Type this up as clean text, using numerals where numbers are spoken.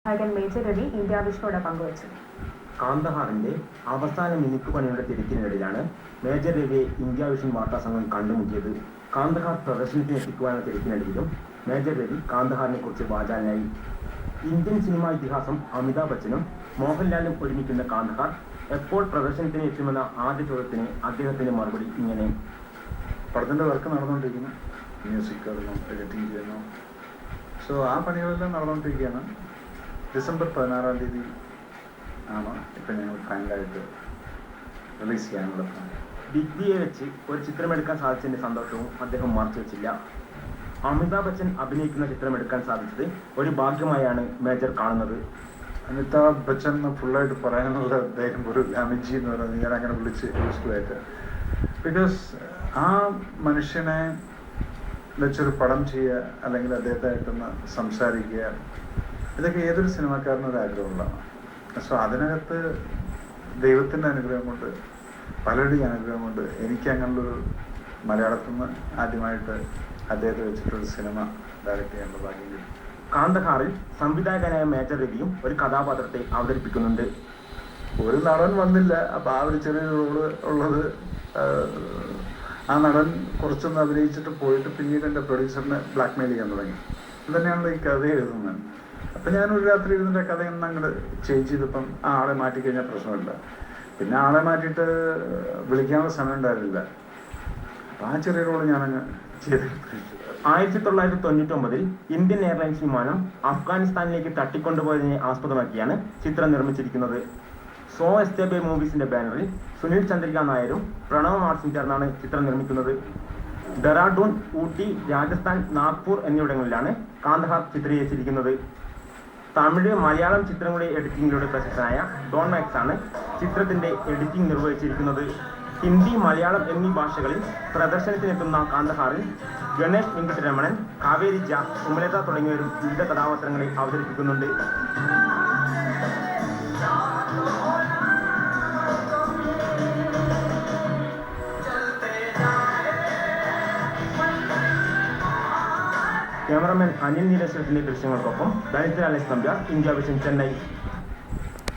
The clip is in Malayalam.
നായകൻ മേജർ രവി ഇന്ത്യ വിഷനോട് പങ്കുവച്ചു. കാന്തഹാറിന്റെ അവസാന മിനുക്ക് പണിയുടെ തിരക്കിനിടയിലാണ് മേജർ രവിയെ ഇന്ത്യ വിഷൻ വാർത്താ സംഘം കണ്ടുമുട്ടിയത്. കാന്തഹാർ പ്രദർശനത്തിന് എത്തിക്കുവാനുള്ള തിരക്കിനിടയിലും മേജർ രവി കാന്തഹാറിനെ കുറിച്ച് വാചാലനായി. ഇന്ത്യൻ സിനിമാ ഇതിഹാസം അമിതാഭ് ബച്ചനും മോഹൻലാലും ഒരുമിക്കുന്ന കാന്തഹാർ എപ്പോൾ പ്രദർശനത്തിന് എത്തുമെന്ന ആദ്യ ചോദ്യത്തിന് അദ്ദേഹത്തിന്റെ മറുപടി ഇങ്ങനെ: പടത്തിൻ്റെ വർക്ക് നടന്നുകൊണ്ടിരിക്കുന്നു, മ്യൂസിക് ഇടുന്നു, എഡിറ്റിംഗ് ചെയ്യുന്നു. സോ ആ പണികളെല്ലാം നടന്നുകൊണ്ടിരിക്കുകയാണ്. ഡിസംബർ 16 ആണ് ഇപ്പം ഞങ്ങൾ ഫൈനലായിട്ട് റിലീസ് ചെയ്യാനുള്ള പ്ലാൻ. ബിഗ് ബിയെ വെച്ച് ഒരു ചിത്രമെടുക്കാൻ സാധിച്ചതിന്റെ സന്തോഷവും അദ്ദേഹം മറച്ചു വെച്ചില്ല. അമിതാഭ് ബച്ചൻ അഭിനയിക്കുന്ന ചിത്രമെടുക്കാൻ സാധിച്ചത് ഒരു ഭാഗ്യമായാണ് മേജർ കാണുന്നത്. അമിതാഭ് ബച്ചൻ ഫുള്ളായിട്ട് പറയാനുള്ള അദ്ദേഹം ഒരു ലാമിജി എന്ന് പറയുന്നത് ഞാൻ അങ്ങനെ വിളിച്ച് യൂസ്ഡുമായിട്ട്. ബിക്കോസ് ആ മനുഷ്യനെ വെച്ചൊരു പടം ചെയ്യുക അല്ലെങ്കിൽ അദ്ദേഹത്തായിട്ടൊന്ന് സംസാരിക്കുക, ഇതൊക്കെ ഏതൊരു സിനിമാക്കാരനൊരു ആഗ്രഹമുള്ളതാണ്. സോ അതിനകത്ത് ദൈവത്തിൻ്റെ അനുഗ്രഹം കൊണ്ട്, പലരുടെയും അനുഗ്രഹം കൊണ്ട് എനിക്ക് അങ്ങനെയുള്ളൊരു മലയാളത്തിൽ നിന്ന് ആദ്യമായിട്ട് അദ്ദേഹത്തെ വെച്ചിട്ടൊരു സിനിമ ഡയറക്റ്റ് ചെയ്യാനുള്ള ഭാഗ്യം കിട്ടി. കാന്തഹാറിൽ സംവിധായകനായ മേജർ രവിയും ഒരു കഥാപാത്രത്തെ അവതരിപ്പിക്കുന്നുണ്ട്. ഒരു നടൻ വന്നില്ല, അപ്പം ആ ഒരു ചെറിയ റോള് ഉള്ളത്. ആ നടൻ കുറച്ചൊന്ന് അഭിനയിച്ചിട്ട് പോയിട്ട് പിന്നീട് എൻ്റെ പ്രൊഡ്യൂസറിനെ ബ്ലാക്ക്മെയിൽ ചെയ്യാൻ തുടങ്ങി. അതുതന്നെയാണല്ലോ ഈ കഥ എഴുതുന്നത്. അപ്പം ഞാനൊരു രാത്രി ഇരുന്നിട്ട് കഥയൊന്നും അങ്ങോട്ട് ചേഞ്ച് ചെയ്തപ്പം ആ ആളെ മാറ്റിക്കഴിഞ്ഞാൽ പ്രശ്നമില്ല. പിന്നെ ആളെ മാറ്റിയിട്ട് വിളിക്കാനുള്ള സമയം ഉണ്ടായിരുന്നില്ല. അപ്പം ആ ചെറിയ റോള് ഞാനങ്ങ് ചെയ്തെടുത്തു. 1999 ഇന്ത്യൻ എയർലൈൻസ് വിമാനം അഫ്ഗാനിസ്ഥാനിലേക്ക് തട്ടിക്കൊണ്ടുപോയതിനെ ആസ്പദമാക്കിയാണ് ചിത്രം നിർമ്മിച്ചിരിക്കുന്നത്. സോ എസ്റ്റേബെ മൂവീസിന്റെ ബാനറിൽ സുനിൽ ചന്ദ്രിക നായരും പ്രണവ് ആർട്സും ചേർന്നാണ് ചിത്രം നിർമ്മിക്കുന്നത്. ഡെറാഡൂൺ, ഊട്ടി, രാജസ്ഥാൻ, നാഗ്പൂർ എന്നിവിടങ്ങളിലാണ് കാന്തഹാർ ചിത്രീകരിച്ചിരിക്കുന്നത്. തമിഴ്, മലയാളം ചിത്രങ്ങളുടെ എഡിറ്റിംഗിലൂടെ പ്രശസ്തനായ ഡോൺ മാക്സ് ആണ് ചിത്രത്തിന്റെ എഡിറ്റിംഗ് നിർവഹിച്ചിരിക്കുന്നത്. ഹിന്ദി, മലയാളം എന്നീ ഭാഷകളിൽ പ്രദർശനത്തിനെത്തുന്ന കാന്തഹാറിൽ ഗണേഷ് വെങ്കിട്ടരമണൻ, കാവേരി ജ, സുമലത തുടങ്ങിയവരും വിവിധ കഥാപാത്രങ്ങളെ അവതരിപ്പിക്കുന്നുണ്ട്. ക്യാമറമാൻ അനിൽ നീലേശ്വരത്തിന്റെ ദൃശ്യങ്ങൾക്കൊപ്പം ദരിദ്ര Alex Nambiar, India vision, Chennai.